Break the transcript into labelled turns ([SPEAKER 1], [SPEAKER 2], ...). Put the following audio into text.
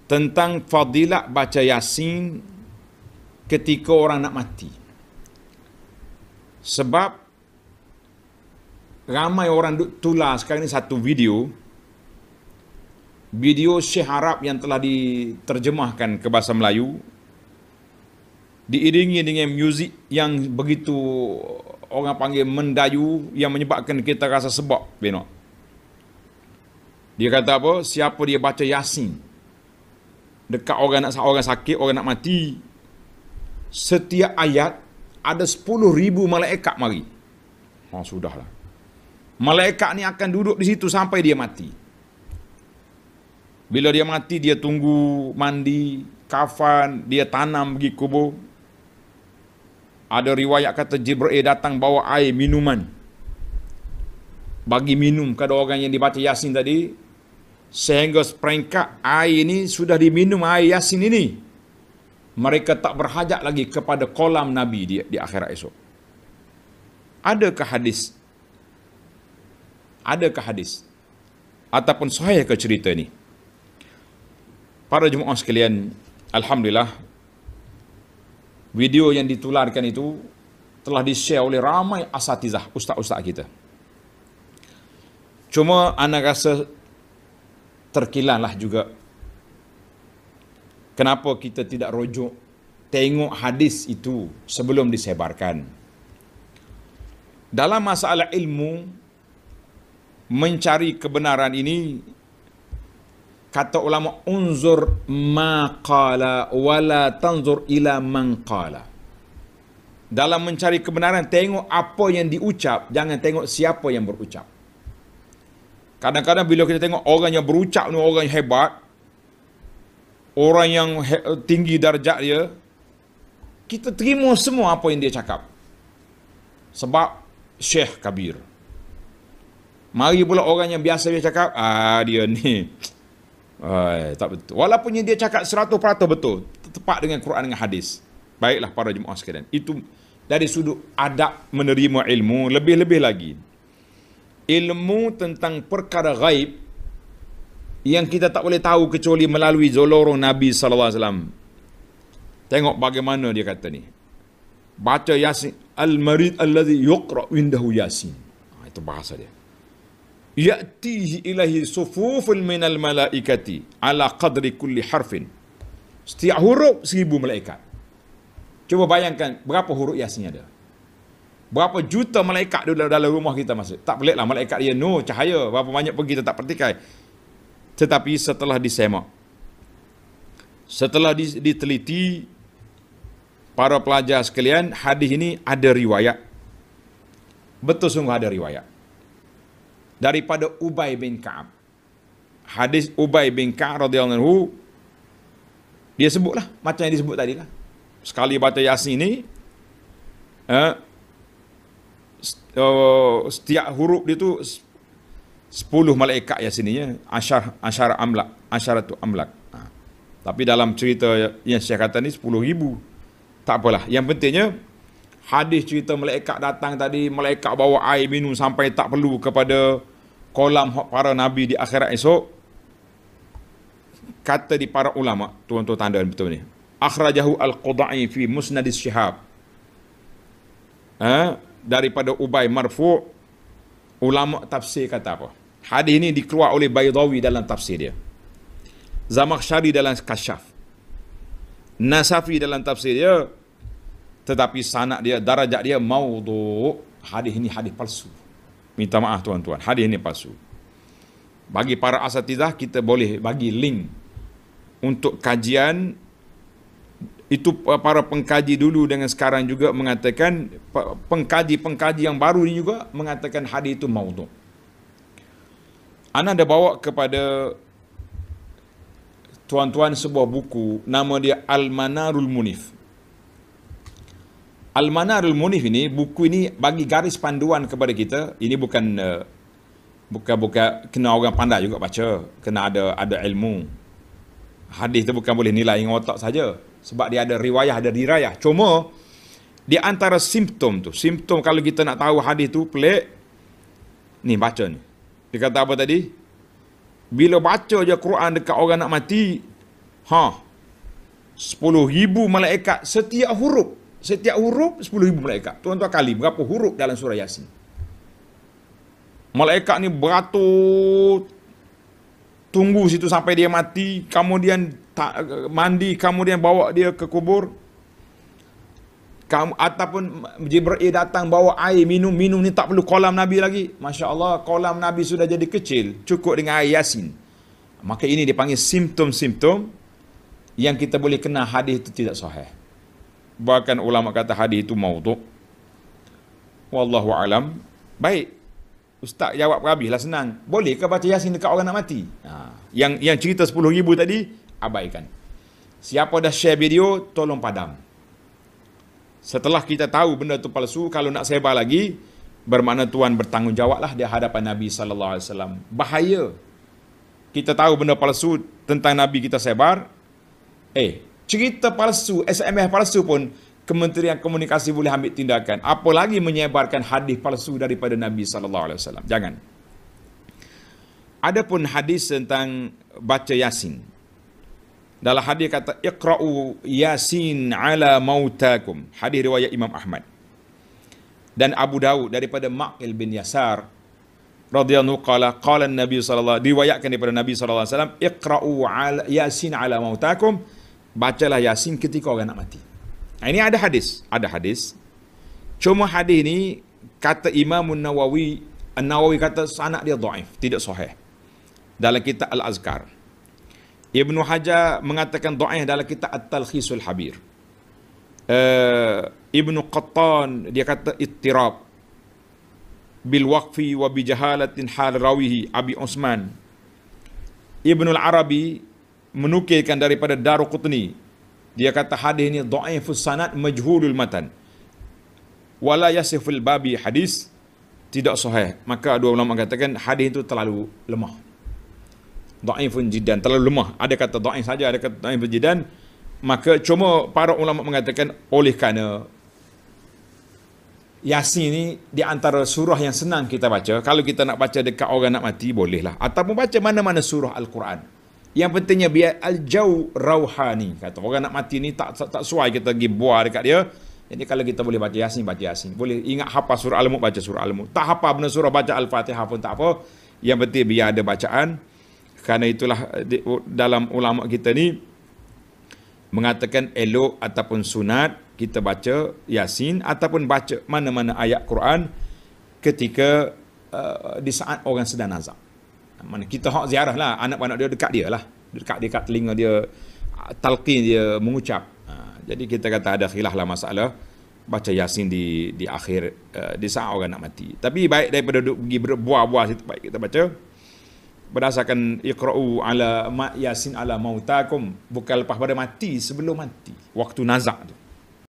[SPEAKER 1] tentang fadilat baca Yasin ketika orang nak mati. Sebab ramai orang tular sekarang ni satu video Syekh Arab yang telah diterjemahkan ke bahasa Melayu, diiringi dengan muzik yang begitu orang panggil mendayu, yang menyebabkan kita rasa sebab benok. Dia kata apa? Siapa dia baca Yasin dekat orang sakit, orang nak mati, setiap ayat ada 10,000 malaikat mari. Sudahlah. Malaikat ni akan duduk di situ sampai dia mati. Bila dia mati, dia tunggu mandi, kafan, dia tanam pergi kubur. Ada riwayat kata Jibril datang bawa air minuman, bagi minum kepada orang yang dibaca Yasin tadi, sehingga seperangkat air ini sudah diminum, air Yasin ini, mereka tak berhajat lagi kepada kolam Nabi di akhirat esok. Adakah hadis? Ataupun sahih ke cerita ini? Para jemaah sekalian, alhamdulillah, video yang ditularkan itu telah di-share oleh ramai asatizah, ustaz-ustaz kita. Cuma ana rasa terkilanlah juga, kenapa kita tidak rujuk tengok hadis itu sebelum disebarkan. Dalam masalah ilmu, mencari kebenaran ini, kata ulama, unzur ma qala wala tanzur ila man qala. Dalam mencari kebenaran, tengok apa yang diucap, jangan tengok siapa yang berucap. Kadang-kadang bila kita tengok orang yang berucap ni orang yang hebat, orang yang tinggi darjat dia, kita terima semua apa yang dia cakap. Sebab Syekh Kabir. Mari pula orang yang biasa dia cakap, dia ni tak betul. Walaupun yang dia cakap 100% betul, tepat dengan Quran dengan hadis. Baiklah para jemaah sekalian, itu dari sudut adab menerima ilmu. Lebih-lebih lagi, ilmu tentang perkara gaib yang kita tak boleh tahu kecuali melalui zolorong Nabi SAW. Tengok bagaimana dia kata ni, baca Yasin, al-marid alladhi yuqra indahu Yasin. Itu bahasa dia. Ya'tihi ilahi sufufun minal malaikati ala qadri kulli harfin. Setiap huruf 1,000 malaikat. Cuba bayangkan berapa huruf Yasin ada. Berapa juta malaikat dalam rumah kita masuk. Tak pelik lah, malaikat dia cahaya. Berapa banyak pun kita tak pertikai. Tetapi setelah disemak, setelah diteliti, para pelajar sekalian, hadis ini ada riwayat. Betul sungguh ada riwayat. Daripada Ubay bin Ka'ab. Hadis Ubay bin Ka'ab radhiyallahu anhu, dia sebutlah macam yang disebut tadi lah. Sekali baca Yasin ni, setiap huruf dia tu 10 malaikat Yasin-nya, asyaratu amlak. Tapi dalam cerita yang saya kata ni 10,000. Tak apalah, yang pentingnya hadis cerita malaikat datang tadi, malaikat bawa air minum sampai tak perlu kepada kolam para nabi di akhirat esok. Kata di para ulama, tuan-tuan tanda betul ni, akhrajahu al-Qudai fi Musnad Syihab, daripada Ubay marfu'. Ulama tafsir kata apa? Hadis ini dikeluar oleh Baydawi dalam tafsir dia, Zamakhsyari dalam Kasyaf, Nasafi dalam tafsir dia. Tetapi sanad dia, darajat dia maudhu'. Hadis ini hadis palsu. Minta maaf tuan-tuan, hadis ini palsu. Bagi para asatizah, kita boleh bagi link untuk kajian itu. Para pengkaji dulu dengan sekarang juga mengatakan, pengkaji yang baru ini juga mengatakan hadis itu maudhu'. Ana dah bawa kepada tuan-tuan sebuah buku, nama dia Al-Manarul Munif. Al-Manarul Munif ini, buku ini bagi garis panduan kepada kita. Ini bukan kena orang pandai juga baca, kena ada ilmu. Hadis itu bukan boleh nilai dengan otak saja, sebab dia ada riwayah, ada dirayah. Cuma di antara simptom kalau kita nak tahu hadis tu pelik, ni baca ni. Dia kata apa tadi? Bila baca je Quran dekat orang nak mati, 10,000 malaikat setiap huruf. Setiap huruf 10,000 malaikat. Tuan-tuan kali berapa huruf dalam surah Yasin. Malaikat ni beratur tunggu situ sampai dia mati, kemudian mandi, kemudian bawa dia ke kubur. Ataupun Jibril datang bawa air minum ni tak perlu kolam Nabi lagi. Masya Allah, kolam Nabi sudah jadi kecil, cukup dengan air Yasin. Maka ini dipanggil simptom-simptom yang kita boleh kena hadis itu tidak sahih. Bahkan ulama kata hadis itu maudhu'. Wallahu alam. Baik, Ustaz jawab habislah senang. Boleh ke baca Yasin dekat orang nak mati? Yang cerita 10,000 tadi, abaikan. Siapa dah share video, tolong padam. Setelah kita tahu benda itu palsu, kalau nak sebar lagi, bermakna tuan bertanggungjawablah di hadapan Nabi SAW. Bahaya. Kita tahu benda palsu tentang Nabi kita sebar. Cerita palsu, SMS palsu pun Kementerian Komunikasi boleh ambil tindakan. Apalagi menyebarkan hadis palsu daripada Nabi SAW. Jangan. Adapun hadis tentang baca Yasin. Dalam hadis kata iqra'u Yasin ala mautakum. Hadis riwayat Imam Ahmad dan Abu Daud daripada Ma'qil bin Yasar radhiyallahu qala Nabi sallallahu diriwayatkan daripada Nabi sallallahu alaihi wasallam iqra'u Yasin ala mautakum. Bacalah Yasin ketika orang nak mati. Ini ada hadis. Cuma hadis ni kata Imam Nawawi kata sanad dia dhaif, tidak sahih. Dalam kitab Al-Azkar. Ibnu Hajar mengatakan dhaif dalam kitab At-Talkhisul Habir. Ibnu Qattan dia kata ittirab bil waqfi wa bi jahalatin hal rawihi Abi Utsman. Ibnu Al-Arabi menukilkan daripada Daruqutni, dia kata hadis ini dhaifus sanad majhulul matan wala yasiful babi, hadis tidak sahih. Maka dua ulama katakan hadis itu terlalu lemah, dhaifun jiddan, terlalu lemah. Ada kata dhaif saja, ada kata dhaifun jiddan. Maka cuma para ulama mengatakan oleh kerana Yasin ni di antara surah yang senang kita baca. Kalau kita nak baca dekat orang nak mati, bolehlah. Ataupun baca mana-mana surah Al-Quran. Yang pentingnya biar al-jaw rauhani. Kata orang nak mati ni tak suai kita pergi buah dekat dia. Jadi kalau kita boleh baca Yasin, baca Yasin. Boleh ingat hafal surah Al-Mulk, baca surah Al-Mulk. Tak hafal benda surah, baca Al-Fatihah pun tak apa. Yang penting biar ada bacaan. Kerana itulah dalam ulama kita ni mengatakan elok ataupun sunat kita baca Yasin ataupun baca mana-mana ayat Quran ketika di saat orang sedang nazak. Mana kita hak ziarah lah, anak-anak dia dekat dia lah, dekat telinga dia, talqin dia mengucap. Jadi kita kata ada khilaf lah masalah baca Yasin di akhir di saat orang nak mati. Tapi baik daripada duduk pergi berbuah-buah situ, baik kita baca berdasarkan iqra'u ala Yasin ala mautakum, bukan lepas pada mati, sebelum mati, waktu nazak tu.